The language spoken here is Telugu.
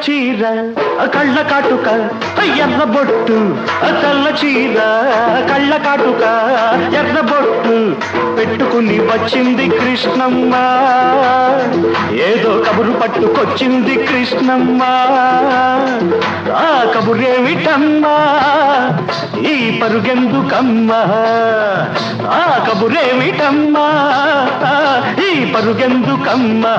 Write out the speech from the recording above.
చీర కళ్ళ కాటుక ఎర్ర బొట్టు తెల్ల చీర కళ్ళ కాటుక ఎర్ర బొట్టు పెట్టుకుని వచ్చింది కృష్ణమ్మ ఏదో కబురు పట్టుకొచ్చింది కృష్ణమ్మ ఆ కబురేమిటమ్మా ఈ పరుగెందుకమ్మా ఆ కబురేమిటమ్మా ఈ పరుగెందుకమ్మా